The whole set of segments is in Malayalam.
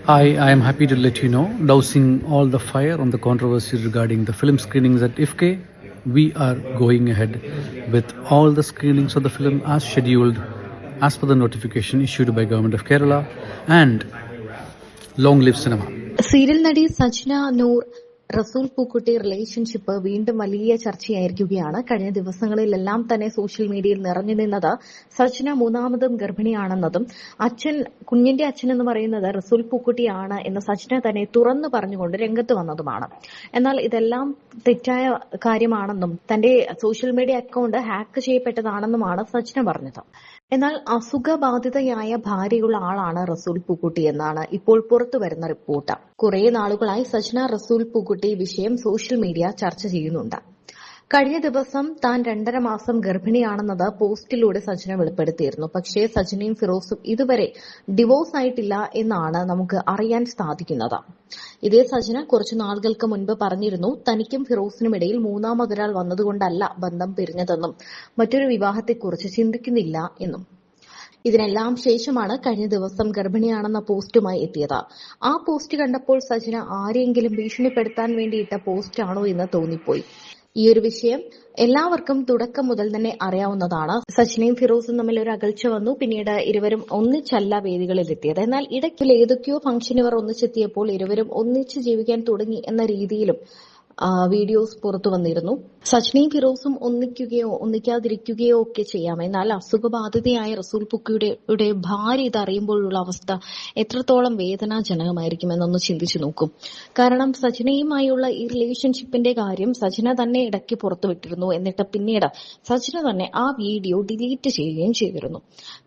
I am happy to let you know, dousing all the fire on the controversy regarding the film screenings at IFK, we are going ahead with all the screenings of the film as scheduled, as per the notification issued by Government of Kerala, and long live cinema. Serial നടി സജ്ന നൂർ റസൂൽ പൂക്കുട്ടി റിലേഷൻഷിപ്പ് വീണ്ടും വലിയ ചർച്ചയായിരിക്കുകയാണ്. കഴിഞ്ഞ ദിവസങ്ങളിലെല്ലാം തന്നെ സോഷ്യൽ മീഡിയയിൽ നിറഞ്ഞു നിന്നത് സജ്ന മൂന്നാമതും ഗർഭിണിയാണെന്നതും കുഞ്ഞിന്റെ അച്ഛൻ എന്ന് പറയുന്നത് റസൂൽ പൂക്കുട്ടിയാണ് എന്ന് സജ്ന തന്നെ തുറന്നു പറഞ്ഞുകൊണ്ട് രംഗത്ത് വന്നതുമാണ്. എന്നാൽ ഇതെല്ലാം തെറ്റായ കാര്യമാണെന്നും തന്റെ സോഷ്യൽ മീഡിയ അക്കൗണ്ട് ഹാക്ക് ചെയ്യപ്പെട്ടതാണെന്നുമാണ് സജ്ന പറഞ്ഞത്. എന്നാൽ അസുഖബാധിതയായ ഭാര്യയുള്ള ആളാണ് റസൂൽ പൂക്കുട്ടി എന്നാണ് ഇപ്പോൾ പുറത്തുവരുന്ന റിപ്പോർട്ട്. കുറെ നാളുകളായി സജ്ന റസൂൽ പൂക്കുട്ടി വിഷയം സോഷ്യൽ മീഡിയ ചർച്ച ചെയ്യുന്നുണ്ട്. കഴിഞ്ഞ ദിവസം താൻ 2.5 മാസം ഗർഭിണിയാണെന്നത് പോസ്റ്റിലൂടെ സജ്ന വെളിപ്പെടുത്തിയിരുന്നു. പക്ഷേ സജ്നയും ഫിറോസും ഇതുവരെ ഡിവോഴ്സ് ആയിട്ടില്ല എന്നാണ് നമുക്ക് അറിയാൻ സാധിക്കുന്നത്. ഇതേ സജ്ന കുറച്ചു നാളുകൾക്ക് മുൻപ് പറഞ്ഞിരുന്നു, തനിക്കും ഫിറോസിനും ഇടയിൽ മൂന്നാമതൊരാൾ വന്നതുകൊണ്ടല്ല ബന്ധം പിരിഞ്ഞതെന്നും മറ്റൊരു വിവാഹത്തെക്കുറിച്ച് ചിന്തിക്കുന്നില്ല എന്നും. ഇതിനെല്ലാം ശേഷമാണ് കഴിഞ്ഞ ദിവസം ഗർഭിണിയാണെന്ന പോസ്റ്റുമായി എത്തിയത്. ആ പോസ്റ്റ് കണ്ടപ്പോൾ സജ്ന ആരെയെങ്കിലും ഭീഷണിപ്പെടുത്താൻ വേണ്ടിയിട്ട പോസ്റ്റാണോ എന്ന് തോന്നിപ്പോയി. ഈ ഒരു വിഷയം എല്ലാവർക്കും തുടക്കം മുതൽ തന്നെ അറിയാവുന്നതാണ്. സജ്നയും ഫിറോസും തമ്മിൽ ഒരു അകൽച്ച വന്നു. പിന്നീട് ഇരുവരും ഒന്നിച്ചല്ല വേദികളിലെത്തിയത്. എന്നാൽ ഇടയ്ക്കിൽ ഏതൊക്കെയോ ഫംഗ്ഷനുകൾ ഒന്നിച്ചെത്തിയപ്പോൾ ഇരുവരും ഒന്നിച്ച് ജീവിക്കാൻ തുടങ്ങി എന്ന രീതിയിലും വീഡിയോസ് പുറത്തു വന്നിരുന്നു. സജ്നയും ഫിറോസും ഒന്നിക്കുകയോ ഒന്നിക്കാതിരിക്കുകയോ ഒക്കെ ചെയ്യാം. എന്നാൽ അസുഖബാധിതയായ റസൂൽ പൂക്കുട്ടിയുടെ ഭാര്യ ഇതറിയുമ്പോഴുള്ള അവസ്ഥ എത്രത്തോളം വേദനാജനകമായിരിക്കുമെന്നൊന്ന് ചിന്തിച്ചു നോക്കും. കാരണം സജ്നയുമായുള്ള ഈ റിലേഷൻഷിപ്പിന്റെ കാര്യം സജ്ന തന്നെ ഇടയ്ക്ക് പുറത്തുവിട്ടിരുന്നു. എന്നിട്ട് പിന്നീട് സജ്ന തന്നെ ആ വീഡിയോ ഡിലീറ്റ് ചെയ്യുകയും ചെയ്തിരുന്നു.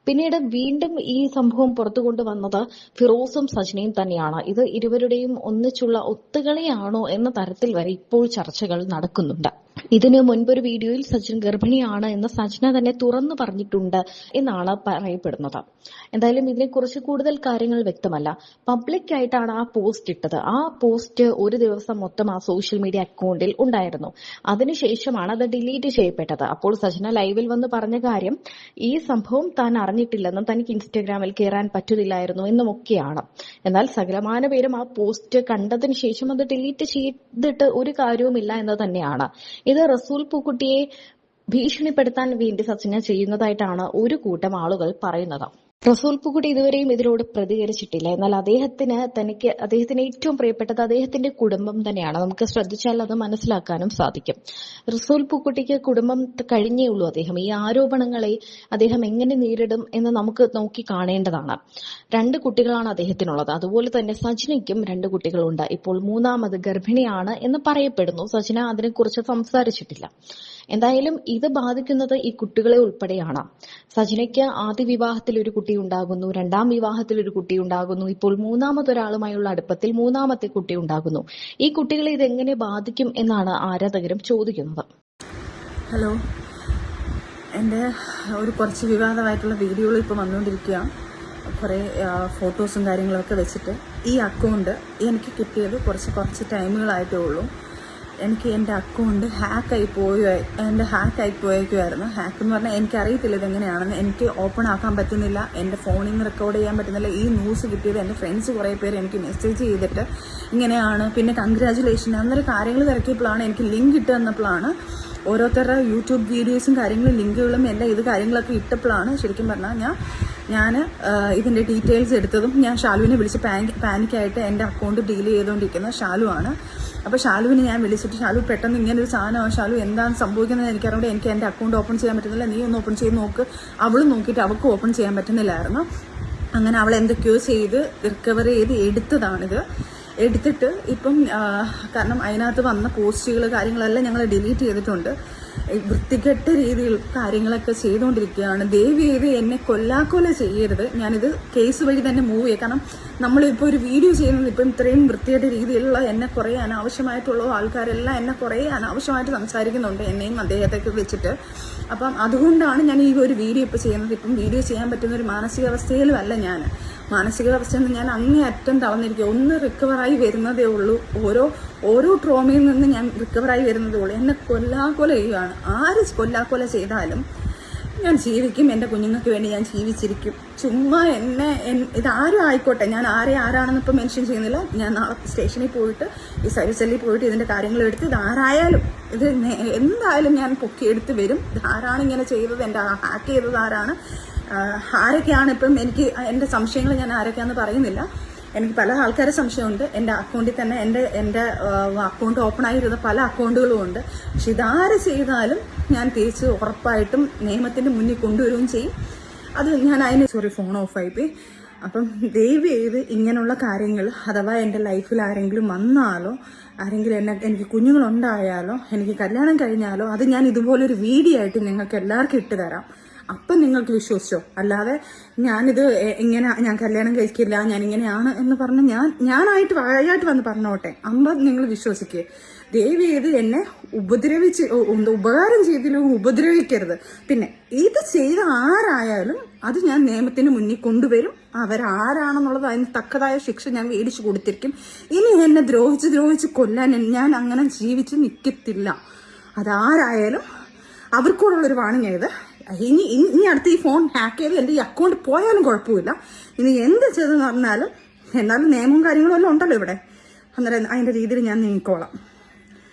പിന്നീട് വീണ്ടും ഈ സംഭവം പുറത്തു കൊണ്ടുവന്നത് ഫിറോസും സജ്നയും തന്നെയാണ്. ഇത് ഇരുവരുടെയും ഒന്നിച്ചുള്ള ഒത്തുകളിയാണോ എന്ന തരത്തിൽ വരെ ഇപ്പോൾ ചർച്ചകൾ നടക്കുന്നുണ്ട്. ഇതിന് മുൻപൊരു വീഡിയോയിൽ സജ്ന ഗർഭിണിയാണ് എന്ന് സജ്ന തന്നെ തുറന്നു പറഞ്ഞിട്ടുണ്ട് എന്നാണ് പറയപ്പെടുന്നത്. എന്തായാലും ഇതിനെക്കുറിച്ച് കൂടുതൽ കാര്യങ്ങൾ വ്യക്തമല്ല. പബ്ലിക് ആയിട്ടാണ് ആ പോസ്റ്റ് ഇട്ടത്. ആ പോസ്റ്റ് ഒരു ദിവസം മൊത്തം ആ സോഷ്യൽ മീഡിയ അക്കൗണ്ടിൽ ഉണ്ടായിരുന്നു. അതിനുശേഷമാണ് അത് ഡിലീറ്റ് ചെയ്യപ്പെട്ടത്. അപ്പോൾ സജ്ന ലൈവിൽ വന്ന് പറഞ്ഞ കാര്യം ഈ സംഭവം താൻ അറിഞ്ഞിട്ടില്ലെന്നും തനിക്ക് ഇൻസ്റ്റഗ്രാമിൽ കയറാൻ പറ്റുന്നില്ലായിരുന്നു എന്നുമൊക്കെയാണ്. എന്നാൽ സകലമാന പേരും ആ പോസ്റ്റ് കണ്ടതിന് ശേഷം അത് ഡിലീറ്റ് ചെയ്തിട്ട് ഒരു കാര്യവുമില്ല എന്ന് തന്നെയാണ്. ഇത് റസൂൽ പൂക്കുട്ടിയെ ഭീഷണിപ്പെടുത്താൻ വേണ്ടി സജ്ന ചെയ്യുന്നതായിട്ടാണ് ഒരു കൂട്ടം ആളുകൾ പറയുന്നത്. റസൂൽ പൂക്കുട്ടി ഇതുവരെയും ഇതിനോട് പ്രതികരിച്ചിട്ടില്ല. എന്നാൽ അദ്ദേഹത്തിന് ഏറ്റവും പ്രിയപ്പെട്ടത് അദ്ദേഹത്തിന്റെ കുടുംബം തന്നെയാണ്. നമുക്ക് ശ്രദ്ധിച്ചാൽ അത് മനസ്സിലാക്കാനും സാധിക്കും. റസൂൽ പൂക്കുട്ടിക്ക് കുടുംബം കഴിഞ്ഞേ ഉള്ളൂ. ഈ ആരോപണങ്ങളെ അദ്ദേഹം എങ്ങനെ നേരിടും എന്ന് നമുക്ക് നോക്കി കാണേണ്ടതാണ്. 2 കുട്ടികളാണ് അദ്ദേഹത്തിനുള്ളത്. അതുപോലെ തന്നെ സജ്നയ്ക്കും 2 കുട്ടികളുണ്ട്. ഇപ്പോൾ മൂന്നാമത് ഗർഭിണിയാണ് എന്ന് പറയപ്പെടുന്നു. സജ്ന അതിനെക്കുറിച്ച് സംസാരിച്ചിട്ടില്ല. എന്തായാലും ഇത് ബാധിക്കുന്നത് ഈ കുട്ടികളെ ഉൾപ്പെടെയാണ്. സജ്നയ്ക്ക് ആദ്യ വിവാഹത്തിൽ ഒരു കുട്ടി ഉണ്ടാകുന്നു, 2ാം വിവാഹത്തിൽ ഒരു കുട്ടി ഉണ്ടാകുന്നു, ഇപ്പോൾ മൂന്നാമതൊരാളുമായുള്ള അടുപ്പത്തിൽ 3ാമത്തെ കുട്ടി ഉണ്ടാകുന്നു. ഈ കുട്ടികളെ ഇതെങ്ങനെ ബാധിക്കും എന്നാണ് ആരാധകരും ചോദിക്കുന്നത്. ഹലോ, എൻ്റെ കുറച്ച് വിവാദമായിട്ടുള്ള വീഡിയോകൾ ഇപ്പോൾ വന്നുകൊണ്ടിരിക്കുക. കുറേ ഫോട്ടോസും കാര്യങ്ങളൊക്കെ വെച്ചിട്ട് ഈ അക്കൗണ്ട് എനിക്ക് കിട്ടിയത് കുറച്ച് ടൈമുകളായിട്ടേ ഉള്ളൂ. എനിക്ക് എൻ്റെ അക്കൗണ്ട് ഹാക്കായി പോയേക്കുമായിരുന്നു. ഹാക്ക് എന്ന് പറഞ്ഞാൽ എനിക്കറിയത്തില്ല ഇതെങ്ങനെയാണെന്ന്. എനിക്ക് ഓപ്പൺ ആക്കാൻ പറ്റുന്നില്ല, എൻ്റെ ഫോണിൽ നിന്ന് റെക്കോർഡ് ചെയ്യാൻ പറ്റുന്നില്ല. ഈ ന്യൂസ് കിട്ടിയത് എൻ്റെ ഫ്രണ്ട്സ് കുറേ പേര് എനിക്ക് മെസ്സേജ് ചെയ്തിട്ട് ഇങ്ങനെയാണ്, പിന്നെ കൺഗ്രാജുലേഷൻ അന്നൊരു കാര്യങ്ങൾ തിരക്കിയപ്പോഴാണ് എനിക്ക് ലിങ്ക് ഇട്ട് തന്നപ്പോഴാണ് ഓരോരുത്തരുടെ യൂട്യൂബ് വീഡിയോസും കാര്യങ്ങളും ലിങ്കുകളും എല്ലാം കാര്യങ്ങളൊക്കെ ഇട്ടപ്പോഴാണ് ശരിക്കും പറഞ്ഞാൽ ഞാൻ ഇതിൻ്റെ ഡീറ്റെയിൽസ് എടുത്തതും. ഞാൻ ഷാലുവിനെ വിളിച്ച് പാനിക്കായിട്ട് എൻ്റെ അക്കൗണ്ട് ഡീൽ ചെയ്തുകൊണ്ടിരിക്കുന്നത് ഷാലുവാണ്. അപ്പോൾ ഷാലുവിനെ ഞാൻ വിളിച്ചിട്ട്, ഷാലു പെട്ടെന്ന് ഇങ്ങനൊരു സാധനമാണ്, ഷാലു എന്താണ് സംഭവിക്കുന്നത് എനിക്കറിയാം, എനിക്ക് എൻ്റെ അക്കൗണ്ട് ഓപ്പൺ ചെയ്യാൻ പറ്റുന്നില്ല, നീ ഒന്ന് ഓപ്പൺ ചെയ്ത് നോക്ക്. അവൾ നോക്കിയിട്ട് അവൾക്ക് ഓപ്പൺ ചെയ്യാൻ പറ്റുന്നില്ലായിരുന്നു. അങ്ങനെ അവൾ എന്തൊക്കെയോ ചെയ്ത് റിക്കവർ ചെയ്ത് എടുത്തിട്ട് ഇപ്പം കാരണം അതിനകത്ത് വന്ന പോസ്റ്റുകൾ കാര്യങ്ങളെല്ലാം ഞങ്ങൾ ഡിലീറ്റ് ചെയ്തിട്ടുണ്ട്. വൃത്തികെട്ട രീതിയിൽ കാര്യങ്ങളൊക്കെ ചെയ്തുകൊണ്ടിരിക്കുകയാണ്. ദയവ് ചെയ്ത് എന്നെ കൊല്ലാക്കൊല ചെയ്യരുത്. ഞാനിത് കേസ് വഴി തന്നെ മൂവ് ചെയ്യാം. കാരണം നമ്മളിപ്പോൾ ഒരു വീഡിയോ ചെയ്യുന്നത് ഇപ്പം ഇത്രയും വൃത്തികെട്ട രീതിയിലുള്ള എന്നെ കുറേ അനാവശ്യമായിട്ടുള്ള ആൾക്കാരെല്ലാം എന്നെ കുറേ അനാവശ്യമായിട്ട് സംസാരിക്കുന്നുണ്ട്, എന്നെയും അദ്ദേഹത്തെയൊക്കെ വെച്ചിട്ട്. അപ്പം അതുകൊണ്ടാണ് ഞാൻ ഈ ഒരു വീഡിയോ ഇപ്പോൾ ചെയ്യുന്നത്. ഇപ്പം വീഡിയോ ചെയ്യാൻ പറ്റുന്ന ഒരു മാനസികാവസ്ഥയിലുമല്ല ഞാൻ. മാനസികാവസ്ഥയിൽ നിന്ന് ഞാൻ അങ്ങേയറ്റം തളർന്നിരിക്കുക. ഒന്ന് റിക്കവറായി വരുന്നതേ ഉള്ളൂ. ഓരോ ട്രോമയിൽ നിന്ന് ഞാൻ റിക്കവറായി വരുന്നതേ ഉള്ളൂ. എന്നെ കൊല്ലാക്കൊല ചെയ്യുകയാണ്. ആര് കൊല്ലാക്കൊല ചെയ്താലും ഞാൻ ജീവിക്കും, എൻ്റെ കുഞ്ഞുങ്ങൾക്ക് വേണ്ടി ഞാൻ ജീവിച്ചിരിക്കും. ചുമ്മാ ഇതാരും ആയിക്കോട്ടെ, ഞാൻ ആരാണെന്ന് ഇപ്പം മെൻഷൻ ചെയ്യുന്നില്ല. ഞാൻ നാളെ സ്റ്റേഷനിൽ പോയിട്ട് ഈ സർവീസ് സെല്ലിൽ പോയിട്ട് ഇതിൻ്റെ കാര്യങ്ങൾ എടുത്ത് ഇതാരായാലും ഇത് എന്തായാലും ഞാൻ പൊക്കിയെടുത്ത് വരും. ഇതാരാണ് ഇങ്ങനെ ചെയ്തത്, എൻ്റെ ഹാക്ക് ചെയ്തത് ആരാണ്, ആരൊക്കെയാണ് ഇപ്പം എനിക്ക് എൻ്റെ സംശയങ്ങൾ ഞാൻ ആരൊക്കെയാണെന്ന് പറയുന്നില്ല. എനിക്ക് പല ആൾക്കാരെ സംശയമുണ്ട്. എൻ്റെ അക്കൗണ്ടിൽ തന്നെ എൻ്റെ അക്കൗണ്ട് ഓപ്പൺ ആയിരുന്ന പല അക്കൗണ്ടുകളും ഉണ്ട്. പക്ഷെ ഇതാര് ചെയ്താലും ഞാൻ തിരിച്ച് ഉറപ്പായിട്ടും നിയമത്തിൻ്റെ മുന്നിൽ കൊണ്ടുവരികയും ചെയ്യും. അത് ഞാൻ ഫോൺ ഓഫായിപ്പോയി. അപ്പം ദയവ് ചെയ്ത് ഇങ്ങനെയുള്ള കാര്യങ്ങൾ അഥവാ എൻ്റെ ലൈഫിൽ ആരെങ്കിലും വന്നാലോ, ആരെങ്കിലും എനിക്ക് കുഞ്ഞുങ്ങളുണ്ടായാലോ, എനിക്ക് കല്യാണം കഴിഞ്ഞാലോ, അത് ഞാൻ ഇതുപോലൊരു വീഡിയോ ആയിട്ട് നിങ്ങൾക്ക് എല്ലാവർക്കും ഇട്ട് തരാം. അപ്പം നിങ്ങൾക്ക് വിശ്വസിച്ചോ. അല്ലാതെ ഞാനിത് ഞാൻ കല്യാണം കഴിക്കില്ല, ഞാൻ ഇങ്ങനെയാണ് എന്ന് പറഞ്ഞ് ഞാനായിട്ട് വായായിട്ട് വന്ന് പറഞ്ഞോട്ടെ, നിങ്ങൾ വിശ്വസിക്കേ. ദയവ് ചെയ്ത് എന്നെ ഉപകാരം ചെയ്തില്ലെങ്കിൽ ഉപദ്രവിക്കരുത്. പിന്നെ ഇത് ചെയ്ത ആരായാലും അത് ഞാൻ നിയമത്തിന് മുന്നിൽ കൊണ്ടുവരും. അവരാരാണെന്നുള്ളത് അതിന് തക്കതായ ശിക്ഷ ഞാൻ മേടിച്ചു കൊടുത്തിരിക്കും. ഇനി എന്നെ ദ്രോഹിച്ച് കൊല്ലാൻ ഞാൻ അങ്ങനെ ജീവിച്ച് നിൽക്കത്തില്ല. അതാരായാലും അവർക്കൂടുള്ളൊരു വാണിംഗ് ഇത്. ഇനി അടുത്ത് ഈ ഫോൺ ഹാക്ക് ചെയ്ത് എൻ്റെ ഈ അക്കൗണ്ട് പോയാലും കുഴപ്പമില്ല. ഇനി എന്ത് ചെയ്തെന്ന് പറഞ്ഞാലും എന്നാലും നിയമവും കാര്യങ്ങളും എല്ലാം ഉണ്ടല്ലോ ഇവിടെ. അന്നേരം അതിൻ്റെ രീതിയിൽ ഞാൻ നീങ്ങിക്കോളാം.